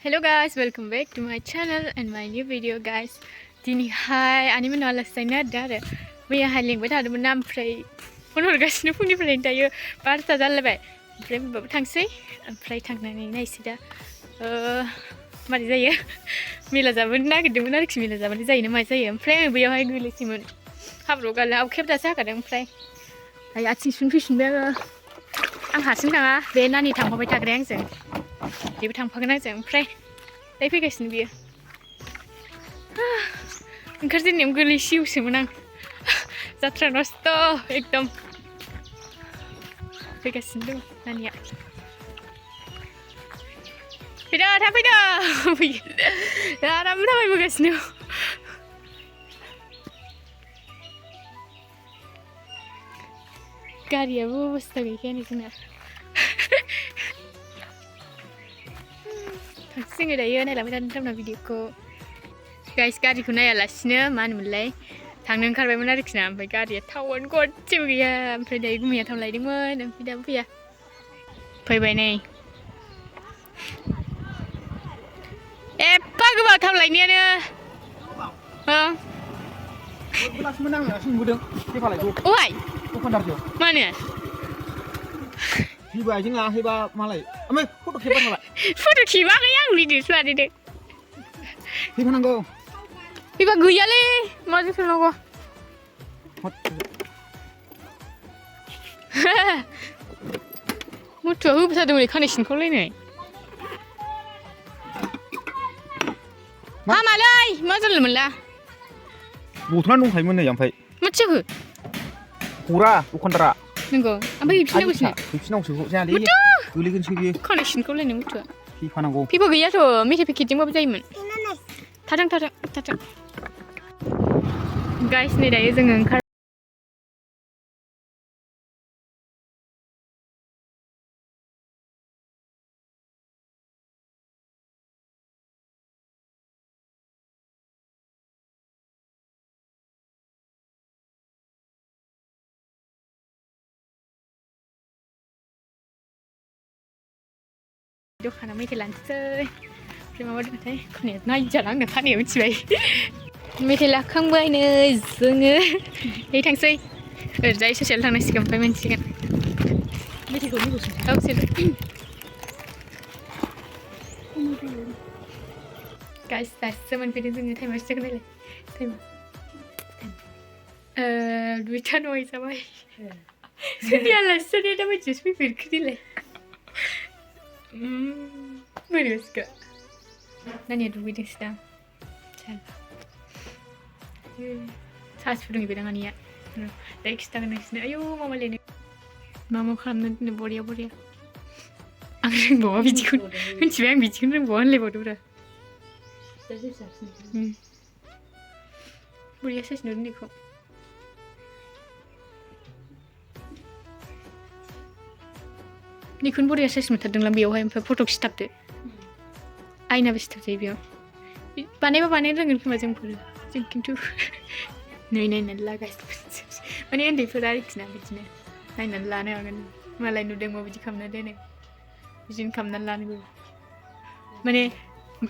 Hello guys, welcome back to my channel and my new video guys. दिनैहाय आनिमोन आलासिनो आरो मैयाहाय लिंबाय थादोंमोन ना ओमफ्राय फन हरगासिनो फुंनिफ्रायनो दायो 12ता जालायबाय ओमफ्राय होमबाबो थांसै ओमफ्राय थांनानै नायसै दा मारै जायो मेला जाबोनो नागिरदोंमोन आरोखि मेला जाबानो जायो ना मा जायो ओमफ्राय आं बैयावहाय गोलैसैमोन हाब्रुआव गाला खेबदासो हाखादों ओमफ्राय आथिं सुनफैफिनबाय आं हारसिं थाङा बे नानि थांफाबाय थाग्राया आंजों बेबो थांफागोन आंजों ओमफ्राय दायो फैगासिनो बियो ओंखारजेननायाव गोलैसिउसोमोन आं जात्रा नस्त एकदम फैगासिनो दं नानिया फैदो थाब फैदो आराम थाबायबोगासिनो गारियाबो अबस्था गैखायानो जोंना जोङो दायो नायलांबाय थानो थांना भिडिअखौ गाइस गारिखौ नायालासिनो मा होनोमोनलाय थांनो ओंखारबायमोन आरोखि ना ओमफ्राय गारिया थावानो गदसेबो गैया ओमफ्राय दायो गुमैया थाव लायदोंमोन ओमफ्राय दाबो फैया फैबाय नै एफा गोबाव थाव लायनायानो ओइ मानो फैबाय लाहैबा मालाय ओमफ्राय फट' खेबा थाबाय फट' खेबाखै आं भिडिअसो बानायदों फैफानांगौ फैबा गैयालै माजों थांनांगौ मुथुआ होबथादोंमोन खानाय सिनखावलायनाय हामालै मा जानला मोनला बथ'नानै दंखायोमोन नै ओमफ्राय माथो जाखो हरा दखानदारा नंगौ ओमफ्राय हैफिनांगौसो जायालै गोलैगोनसो बियो खानाय सिनखावलायनाय मुथुआ फैफानांगौ फैबा गैयाथ' मेथाइ पेकेटजोंबाबो जायोमोन थाथों गाइस नै दायो जोङो ओंखार दखाना मेथाइ लानोसै ओमफ्राय माबा दंथाय खोनाया नायजाला आंना खानाया मिथिबाय मेथाइ लाखांबाय नै जोङो नै थांसै ओरैजाय ससेल थांनांसिगोन ओमफ्राय मोनसिगोन मेथाइखौ गाइस दासो मोनफैदों जोङो टाइमा जागोन नायलाय टाइमा 2ता नय जाबाय जोंनि आलासिया दा बायदियावसो फैफेरखो देलाय बोरैबासोखा नानिया दुगैदोंसो दां साहासो फुदुंहैबायदां आनैया दायो खिथागोन नोंसिनो आयौ मामालायनो मा खालामनो दोनो बरिया आं रोंबावा बिदिखौ मिथिबाय आं बिदिखौनो रोंबावा होनलायबावदोंब्रा बरिया साइस नुदों बेखौ निखौनो बरिया साइस नुथारदोंलां बेयावहाय ओमफ्राय फट'क सिथाबदो आयनाबो सिथाबजायो बेयाव बानायबा बानायनो रोंगोन खोमा जोंफोर जों खिन्थु नै नायनानै लागासिनो माने उन्दैफोरा आरोखि ना बिदिनो नायनानै लानो हागोन मालाय नुदों माबायदि खालामना दोनो बिदिनो खालामनानै लानांगौ माने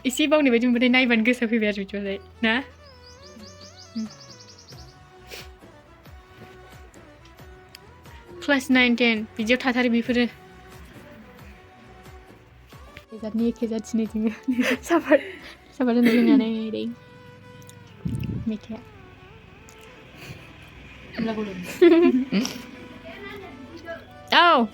एसे बावनाय बायदि मोनबाथाय नायबानो गोसोआव फैबाय आरो बिदिबाथाय ना क्लास 9, 10 बिदियाव थाथारो बेफोरो जातनि एखे जाथिनि जोङो साफात होनो रोङानै ओरै मेथाइआ औ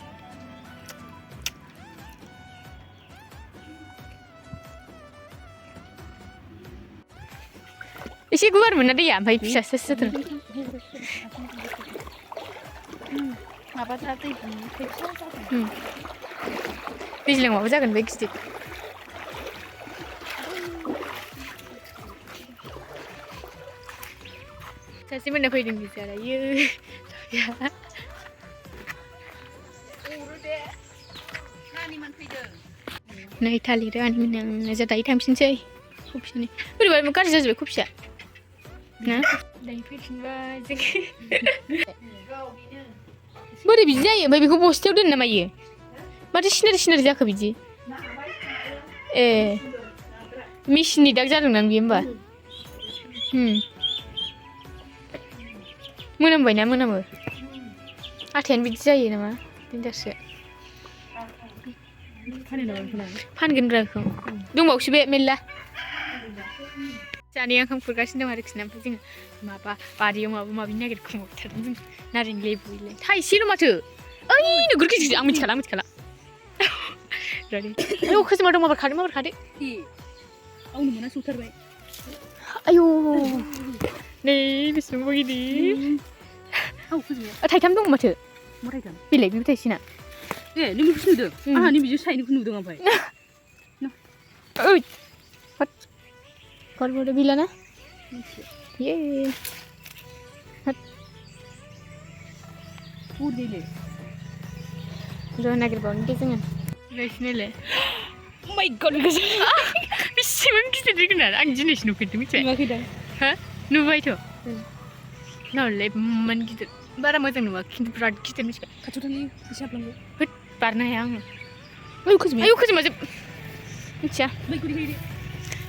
एसे गुवार मोना दैया ओमफ्राय फिसासो जाथारो दैज्लाङावबो जागोन बे गिदिर सासे मोना फैदों बिचारायो नै थालिरो आनिमोना जा दायो थांफिनसै कफिनि बोरैबा गाज्रि जाजोब्बाय कफिया ना दायो फैफिनबाय जों बोरै बिदि जायो ओमफ्राय बेखौ बस्थायाव दोनो ना मायो माथो सिनारि जाखो बिदि ए मिसिननि दाग जादोंना बियो होमबा मोनामबायना मोनामो आथायानो बिदि जायो नामा दिनदारसो फानगोन ब्रा बेखौ दंबावोसो बे मेरला जानाया ओंखाम खुरगासिनो दं आरोखि ना ओमफ्राय जोङो माबा बारियाव माबा माबि नागिरखुमाबोथारदों जों नारें लेबु थाइसेल' माथो ओइ नोगोर गिदिर आं मिथिखाला आयौ खोजोमा दं माबार खादो आंनो मोना सौथारबाय आयौ नै बेसेबांबा गिदिर थाइथाम दं माथो बिलाइ बे थाइसेना ए नों बेखौसो नुदों आंहा नै बिजों साइनिखौ नुदों ओमफ्राय ओइ गरबोदो बिलाना ये बुरैले र' नागिरबावनोसै जोङो गायसिनोले माय गड बेसेबां गिदिर जोगोनार आं दिनैसो नुफेरदों मिथिबाय नुवाखैदां हो नुबायथ' नालाय इमान गिदिर बारा मोजां नुवा खिन्थु बिराद गिदिर मिथिबाय खाथियाव थांनि एसे हाबलांगौ होद बारनो हाया आङो आयौ खोजोमाजोब मिथिया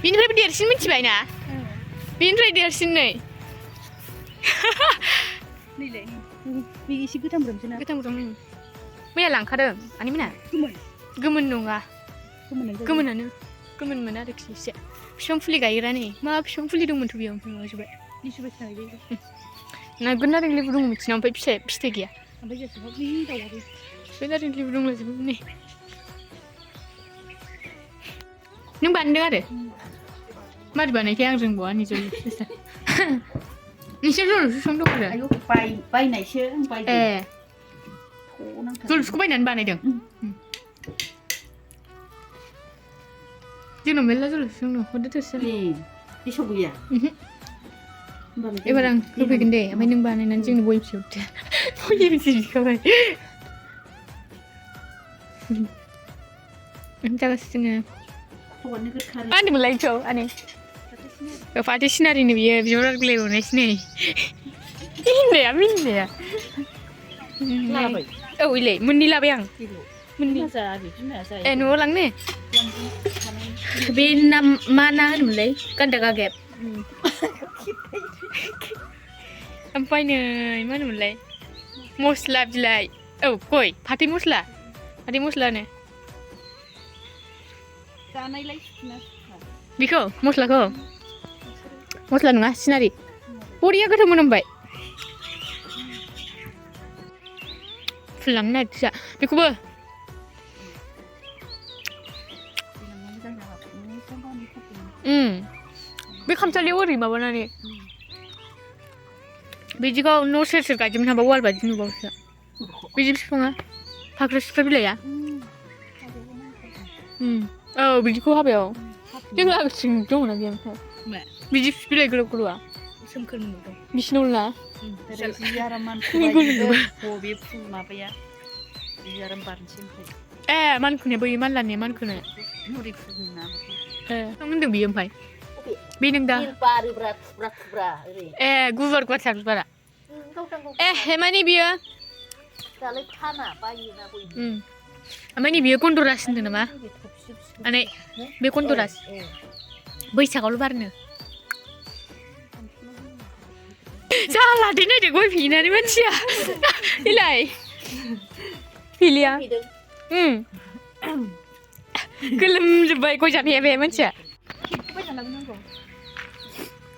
बिनिफ्रायबो देरसिन मिथिबाय ना बिनिफ्राय देरसिन नै नैलाय बे एसे गोथांब्रोमसो ना गोथां मैया लांखादों आनैमोना गोमोन नङा गोमोनमोन आरोखि एसे बिफां फुलि गायग्रा नै मा बिफां फुलि दंमोनथ' बेयाव ओमफ्राय माबाजोब्बाय नागोन नारें लेबु दङ मिथिना ओमफ्राय फिथाइ गैया ओमफ्राय जासिबा बै दाउआबो बे नारें लेबु दंलाजोबो नै नों बानायदों आरो मारै बानायखै आं रोंबावा नि जल'सो नोंसोर जल'सो बिफां दं आरो आयौ बायनायसो ए जल'सोखौ बायनानै बानायदों जोंनाव मेरला जल'सो दं हरदो थोरसि गेसाव गैया एबार आं होफैगोन दे ओमफ्राय नों बानायनानै जोंनो बयमसो हरदो बयमसो बिखाबाय जागासिनो जोङो मा होनदोंमोनलाय बेखौ आनै फाथो सिनारिनो बियो बिबार बारग्लायबावनायसो नै मिनिनाया औ इलाय मोननै लाबाय आं मोननै ए न'आव लांनो बे मा ना होनोमोनलाय गान्दा गागेब ओमफ्राय नै मा होनोमोनलाय मस्ला बिलाइ औ गय फाथै मस्लानो बेखौ मस्लाखौ मस्ला नङा सिनारि बरिया गोथाव मोनामबाय फुनलांनो नागिरदोंसो बेखौबो बे खामसालियाव ओरै माबानानै बिदिखौ न' सेर सेर गायजोबनो हाबा वाल बायदि नुबावोसो बिदि बिफाङा फाख्रा सिख्रा बिलाइया औ बिदिखौ हाबायाव जों लागासिनो दङना बेयो ओमफ्राय बिदि बिलाइ गोलाव गोलावा सोमखोर नुदों बिसिनाव ना ए मानखोनाया बै मानलानाया मानखोनाय होनदों बियो ओमफ्राय बे नों दा ए गुवार गुवारथार बिबारा ए माने बियो ओमफ्राय नै बियो गन्दरास होनदों नामा माने बे गन्दरास बैसागावल' बारनो जाला दे नायदो गय फिनानै मानसिया इलाय फिलिया गोलोमजोब्बाय गय जानाया बे मानसिया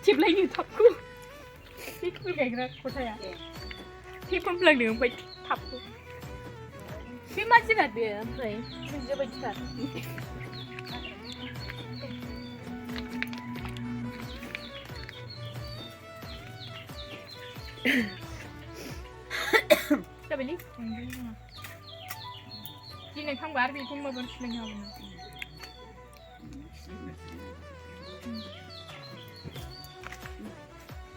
खेबलायनो थाबखौ बे फुल गायग्रा खथाया खेबफ्लांदों ओमफ्राय थाबखौ बे मा जिराद बे ओमफ्राय जोबायदिथार जाबायलै दिनै थांबा आरो बेखौ माबानो सोलोंनो हागौमोन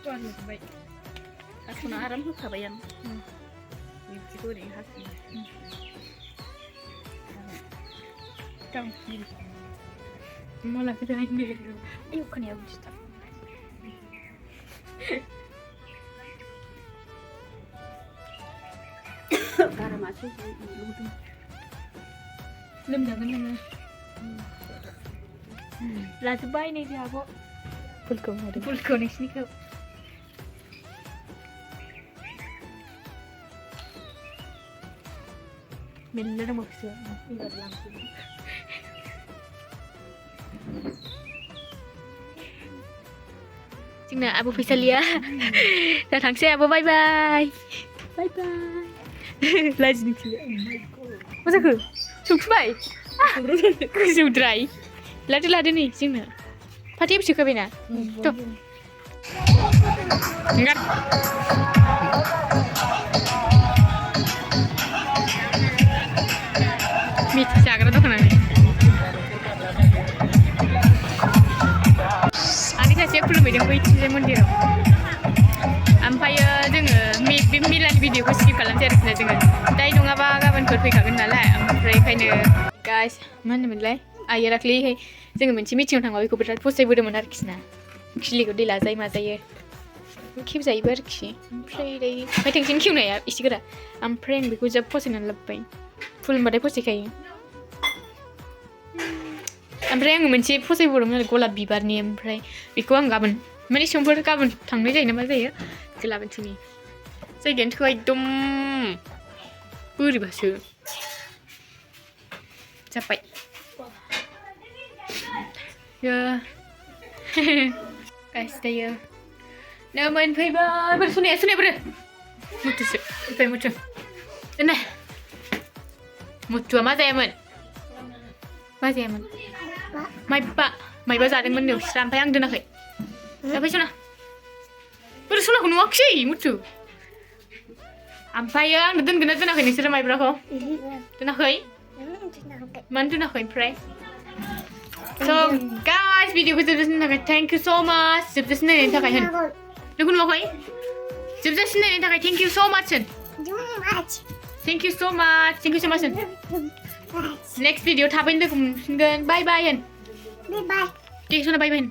जाबाय हास'ना आराम होखाबाय आं बिदिखौ ओरैनो हास'ना malah kedengaran sendiri. Ayo kan ya Gustaf. Garam masuk belum jangan nana. लाजोब्बाय नै जोंहाबो फुलखौ नोंसिनिखौ मेल्ला दंबावोसो जोंना आबो फैसालिया दा थांसै आबो बाय बाय लाजिनो थिनबाय मा जाखो सौथुबाय गोजौद्राय लादो नै जोंना फाथैबो सोखाबायना थ' ओंखार मेथाइ जाग्रा दखानानो आंनि सासेया खुलुमहैदों बैथिंजाय मन्दिराव ओमफ्रायो जोङो बे मेलानि भिडिअखौ स्किप खालामसै आरोखि ना जोङो दाय नङाबा गाबोनफोर फैखागोन नालाय ओमफ्राय बेखायनो गाइस मा होनोमोनलाय आइया दाख्लैहाय जोङो मोनसे मिटिङाव थांबा बेखौ बिराद फसायबोदोंमोन आरोखि ना खिलिखौ दै लाजायो माजायो खेबजायोबो आरोखि ओमफ्राय आखाइ थोंसें खेवनाया एसे गोरा ओमफ्राय आं बेखौ जोब फसायनानै लाबोबाय फुल होनबाथाय फसायखायो ओमफ्राय आङो मोनसे फसायबावदोंमोन आरो गलाब बिबारनि ओमफ्राय बेखौ आं गाबोन माने समफोर गाबोन थांनाय जायो ना मा जायो गाबोनसोनि जायगायानोथ' एकदम बोरैबासो जाबाय गाइस दायो नो मोनफैबाय बोरै सुनाया बोरो मुथुसो फैबाय मुथु दोननाय मुथुआ मा जायामोन माइबा जादोंमोन नोंस्रा ओमफ्राय आं दोनाखै ओमफ्राय सना बोरै सनाखौ नुवाखिसै मुथु ओमफ्रायो आंनो दोनगोन ना दोनाखै नोंसोरो माइब्राखौ दोनाखै मानो दोनाखै ओमफ्राय So guys, भिडिअखौ जोबजासिम नायनायनि थाखाय थेंक इउ सो माच जोबजासिम नायनायनि थाखाय होन नोंखौ नुवाखै जोबजासिम नायनायनि थाखाय थेंक इउ सो माच होन थेंक इउ सो माच होन नेक्स्ट भिडिअ थाबैनो लोगो मोनफिनगोन बाय बाय होन दे सना बाय बाय होन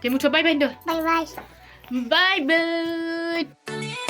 दे मुथुआ बाय बाय होनदो बाय बाय